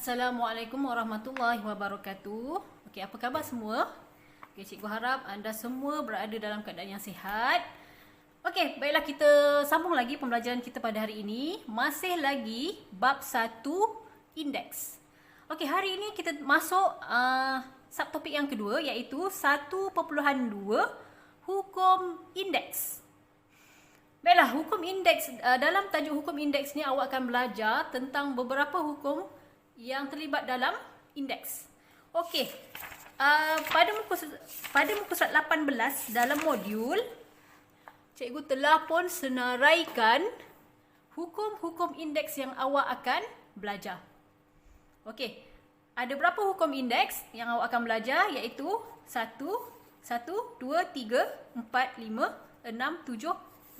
Assalamualaikum warahmatullahi wabarakatuh. Okey, apa khabar semua? Okey, cikgu harap anda semua berada dalam keadaan yang sihat. Okey, baiklah kita sambung lagi pembelajaran kita pada hari ini. Masih lagi bab 1 indeks. Okey, hari ini kita masuk subtopik yang kedua iaitu 1.2 hukum indeks. Baiklah, hukum indeks, dalam tajuk hukum indeks ni awak akan belajar tentang beberapa hukum yang terlibat dalam indeks. Okey, pada muka surat 18 dalam modul, cikgu telah pun senaraikan hukum-hukum indeks yang awak akan belajar. Okey, ada berapa hukum indeks yang awak akan belajar iaitu 1, 2, 3, 4, 5, 6, 7,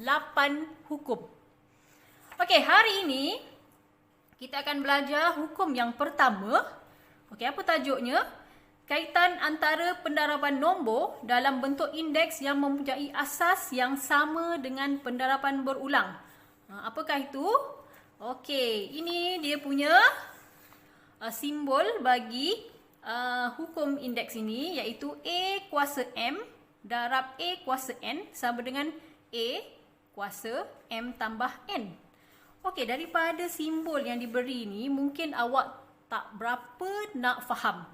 8 hukum. Okey, hari ini kita akan belajar hukum yang pertama. Okey, apa tajuknya? Kaitan antara pendaraban nombor dalam bentuk indeks yang mempunyai asas yang sama dengan pendaraban berulang. Apakah itu? Okey, ini dia punya simbol bagi hukum indeks ini iaitu A kuasa M darab A kuasa N sama dengan A kuasa M tambah N. Okey, daripada simbol yang diberi ni mungkin awak tak berapa nak faham.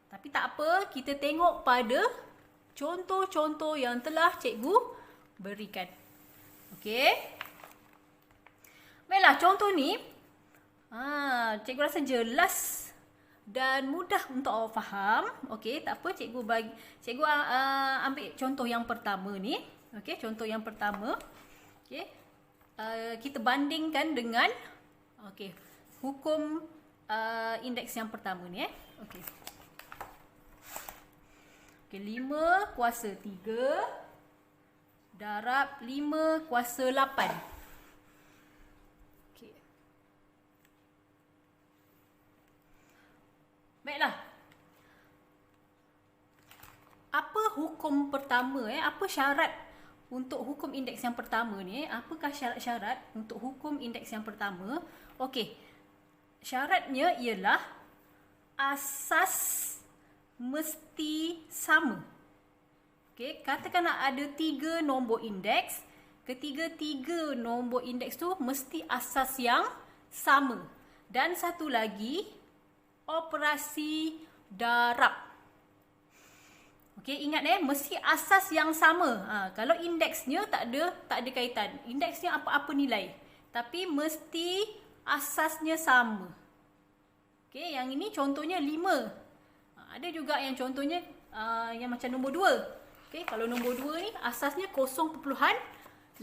Tapi tak apa, kita tengok pada contoh-contoh yang telah cikgu berikan. Okey. Baiklah, contoh ni cikgu rasa jelas dan mudah untuk awak faham. Okey, tak apa, cikgu ambil contoh yang pertama ni. Okey, contoh yang pertama. Okey. Kita bandingkan dengan hukum indeks yang pertama ni Okey. Okey, 5 kuasa 3 darab 5 kuasa 8. Okey. Baiklah. Apa hukum pertama apa syarat untuk hukum indeks yang pertama ni? Apakah syarat-syarat untuk hukum indeks yang pertama? Okey. Syaratnya ialah asas mesti sama. Okey, katakanlah ada 3 nombor indeks. Ketiga-tiga nombor indeks tu mesti asas yang sama. Dan satu lagi, operasi darab. Okey, ingat mesti asas yang sama. Kalau indeksnya tak ada kaitan. Indeksnya apa-apa nilai. Tapi mesti asasnya sama. Okey, yang ini contohnya 5. Ada juga yang contohnya yang macam nombor 2. Okey, kalau nombor 2 ni asasnya 0.8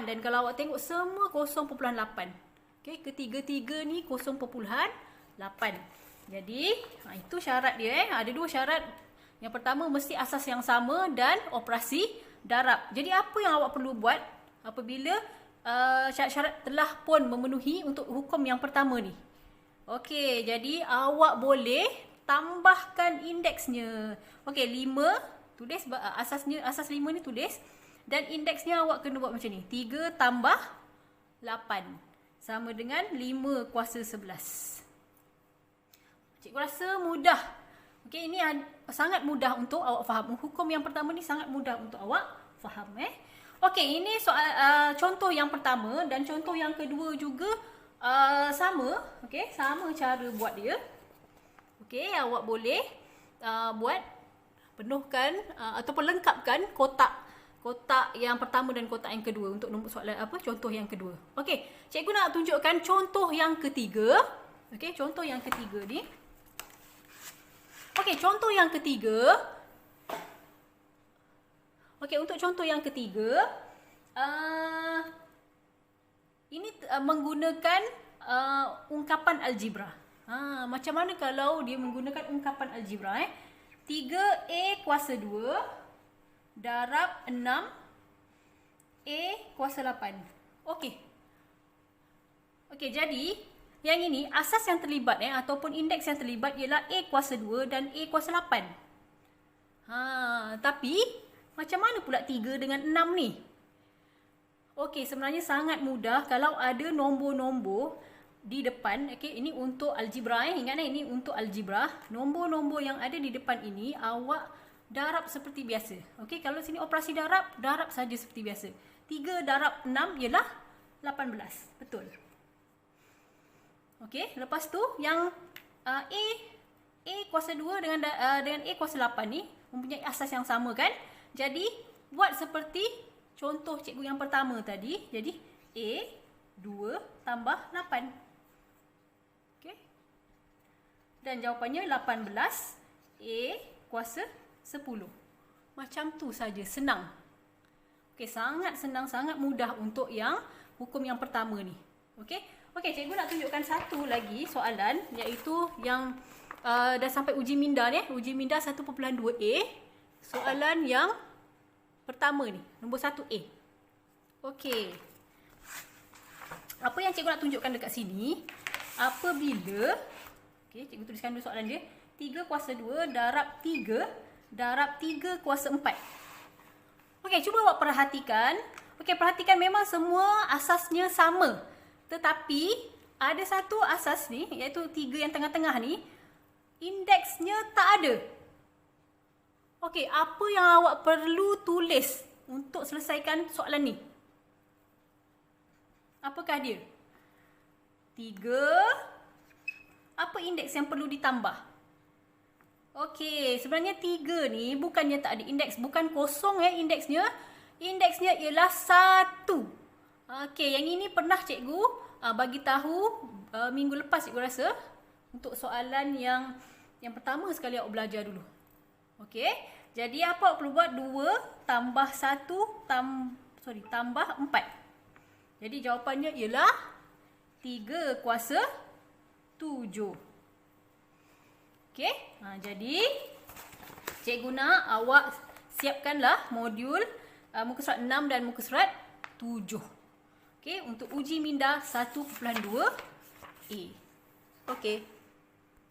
dan kalau awak tengok semua 0.8. Okey, ketiga-tiga ni 0.8. Jadi, itu syarat dia Ada 2 syarat. Yang pertama mesti asas yang sama dan operasi darab. Jadi apa yang awak perlu buat apabila syarat-syarat telah pun memenuhi untuk hukum yang pertama ni? Okey, jadi awak boleh tambahkan indeksnya. Okey, 5 tulis asas 5 ni tulis dan indeksnya awak kena buat macam ni. 3 tambah 8 sama dengan 5 kuasa 11. Cikgu rasa mudah. Okey, ini sangat mudah untuk awak faham. Hukum yang pertama ni sangat mudah untuk awak faham Okey, ini soal contoh yang pertama dan contoh yang kedua juga sama. Okey, sama cara buat dia. Okey, awak boleh penuhkan ataupun lengkapkan kotak yang pertama dan kotak yang kedua untuk nombor soalan contoh yang kedua. Okey, cikgu nak tunjukkan contoh yang ketiga. Okey, contoh yang ketiga ni. Okey, contoh yang ketiga. Okey, untuk contoh yang ketiga, ini menggunakan ungkapan algebra. Macam mana kalau dia menggunakan ungkapan algebra 3A kuasa 2 darab 6 A kuasa 8. Okey. Okey, jadi yang ini asas yang terlibat ataupun indeks yang terlibat ialah A kuasa 2 dan A kuasa 8. Tapi macam mana pula 3 dengan 6 ni? Okey, sebenarnya sangat mudah kalau ada nombor-nombor di depan, okey, ini untuk algebra ingat ini untuk algebra. Nombor-nombor yang ada di depan ini awak darab seperti biasa. Okey, kalau sini operasi darab saja seperti biasa. 3 darab 6 ialah 18. Betul. Okey, lepas tu yang A kuasa 2 dengan A kuasa 8 ni mempunyai asas yang sama kan? Jadi buat seperti contoh cikgu yang pertama tadi. Jadi A 2 tambah 8. Okey. Dan jawapannya 18 A kuasa 10. Macam tu saja, senang. Okey, sangat senang, sangat mudah untuk yang hukum yang pertama ni. Okey. Okey, cikgu nak tunjukkan satu lagi soalan, iaitu yang dah sampai uji minda ni, uji minda 1.2a. Soalan yang pertama ni, nombor 1a. Okey. Apa yang cikgu nak tunjukkan dekat sini, apabila, okey, cikgu tuliskan dulu soalan dia. 3 kuasa 2 darab 3 kuasa 4. Okey, cuba awak perhatikan. Okey, perhatikan memang semua asasnya sama. Tetapi ada satu asas ni, iaitu 3 yang tengah-tengah ni, indeksnya tak ada. Okey, apa yang awak perlu tulis untuk selesaikan soalan ni? Apakah dia? 3. Apa indeks yang perlu ditambah? Okey, sebenarnya 3 ni bukannya tak ada indeks, bukan kosong indeksnya. Indeksnya ialah 1. Okey, yang ini pernah cikgu bagi tahu minggu lepas cikgu rasa, untuk soalan yang pertama sekali awak belajar dulu. Okey, jadi apa awak perlu buat? 2 tambah 1 tambah 4. Jadi jawapannya ialah 3 kuasa 7. Okey, jadi cikgu nak awak siapkanlah modul muka surat 6 dan muka surat 7. Okey, untuk uji minda 1.2a. Okey.